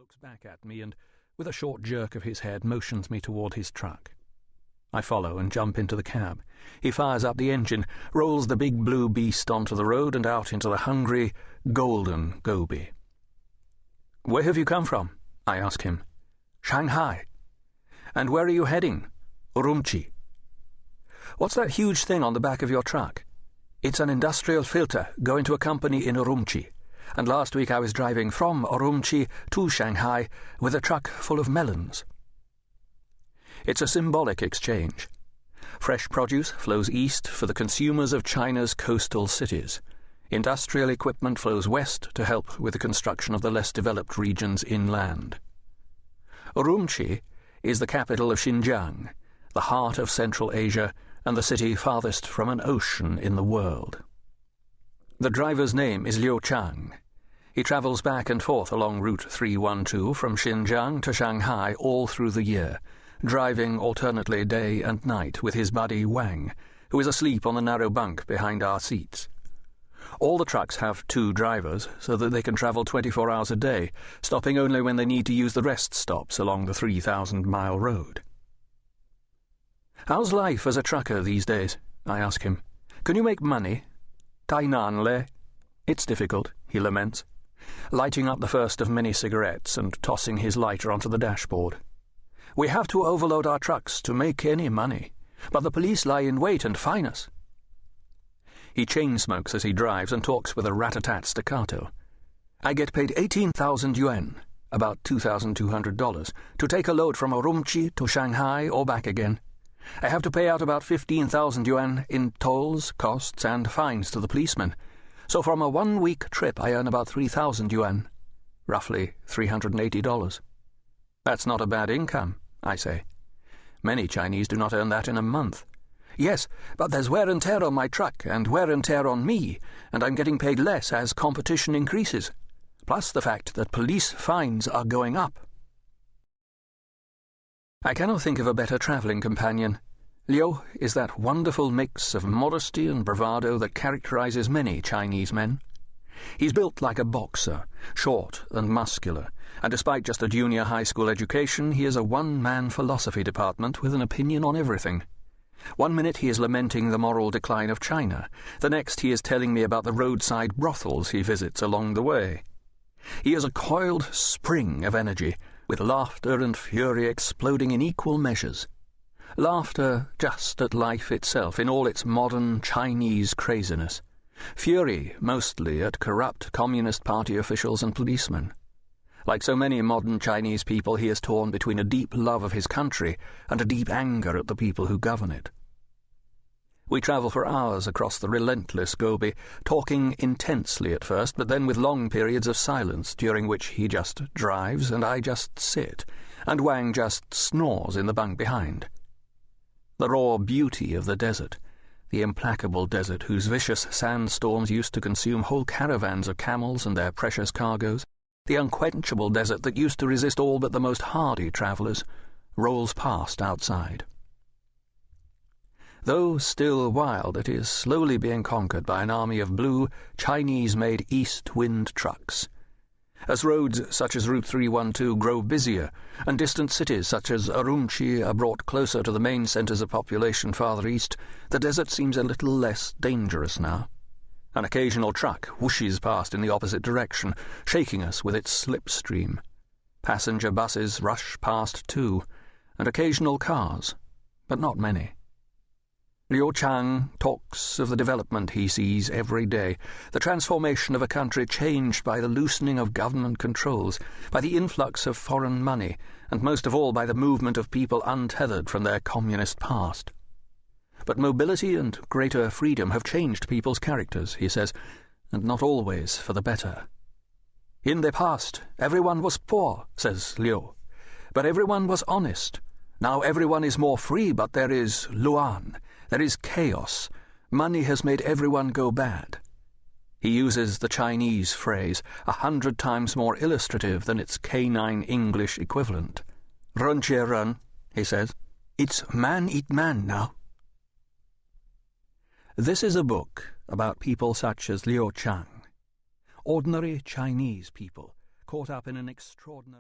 looks back at me and, with a short jerk of his head, motions me toward his truck. I follow and jump into the cab. He fires up the engine, rolls the big blue beast onto the road and out into the hungry, golden Gobi. "Where have you come from?" I ask him. "Shanghai." "And where are you heading?" "Urumqi." "What's that huge thing on the back of your truck?" "It's an industrial filter going to a company in Urumqi. And last week I was driving from Urumqi to Shanghai with a truck full of melons." It's a symbolic exchange. Fresh produce flows east for the consumers of China's coastal cities. Industrial equipment flows west to help with the construction of the less developed regions inland. Urumqi is the capital of Xinjiang, the heart of Central Asia and the city farthest from an ocean in the world. The driver's name is Liu Chang. He travels back and forth along Route 312 from Xinjiang to Shanghai all through the year, driving alternately day and night with his buddy Wang, who is asleep on the narrow bunk behind our seats. All the trucks have 2 drivers so that they can travel 24 hours a day, stopping only when they need to use the rest stops along the 3,000-mile road. "How's life as a trucker these days?" I ask him. "Can you make money?" "Tainan le." "It's difficult," he laments, lighting up the first of many cigarettes and tossing his lighter onto the dashboard. "We have to overload our trucks to make any money, but the police lie in wait and fine us." He chain-smokes as he drives and talks with a rat-a-tat staccato. "I get paid 18,000 yuan, about $2,200, to take a load from Urumqi to Shanghai or back again. I have to pay out about 15,000 yuan in tolls, costs, and fines to the policemen. So from a 1-week trip I earn about 3,000 yuan, roughly $380. "That's not a bad income," I say. "Many Chinese do not earn that in a month." "Yes, but there's wear and tear on my truck and wear and tear on me, and I'm getting paid less as competition increases. Plus the fact that police fines are going up." I cannot think of a better travelling companion. Liu is that wonderful mix of modesty and bravado that characterizes many Chinese men. He's built like a boxer, short and muscular, and despite just a junior high school education, he is a one-man philosophy department with an opinion on everything. One minute he is lamenting the moral decline of China, the next he is telling me about the roadside brothels he visits along the way. He is a coiled spring of energy, with laughter and fury exploding in equal measures. Laughter just at life itself in all its modern Chinese craziness. Fury mostly at corrupt Communist Party officials and policemen. Like so many modern Chinese people, he is torn between a deep love of his country and a deep anger at the people who govern it. We travel for hours across the relentless Gobi, talking intensely at first, but then with long periods of silence, during which he just drives and I just sit, and Wang just snores in the bunk behind. The raw beauty of the desert, the implacable desert whose vicious sandstorms used to consume whole caravans of camels and their precious cargoes, the unquenchable desert that used to resist all but the most hardy travellers, rolls past outside. Though still wild, it is slowly being conquered by an army of blue, Chinese-made east-wind trucks. As roads such as Route 312 grow busier, and distant cities such as Urumqi are brought closer to the main centres of population farther east, the desert seems a little less dangerous now. An occasional truck whooshes past in the opposite direction, shaking us with its slipstream. Passenger buses rush past too, and occasional cars, but not many. Liu Chang talks of the development he sees every day, the transformation of a country changed by the loosening of government controls, by the influx of foreign money, and most of all by the movement of people untethered from their communist past. But mobility and greater freedom have changed people's characters, he says, and not always for the better. "In the past, everyone was poor," says Liu, "but everyone was honest. Now everyone is more free, but there is luan. There is chaos. Money has made everyone go bad." He uses the Chinese phrase, 100 times more illustrative than its canine English equivalent. "Run, che run," he says. "It's man eat man now." This is a book about people such as Liu Chang, ordinary Chinese people caught up in an extraordinary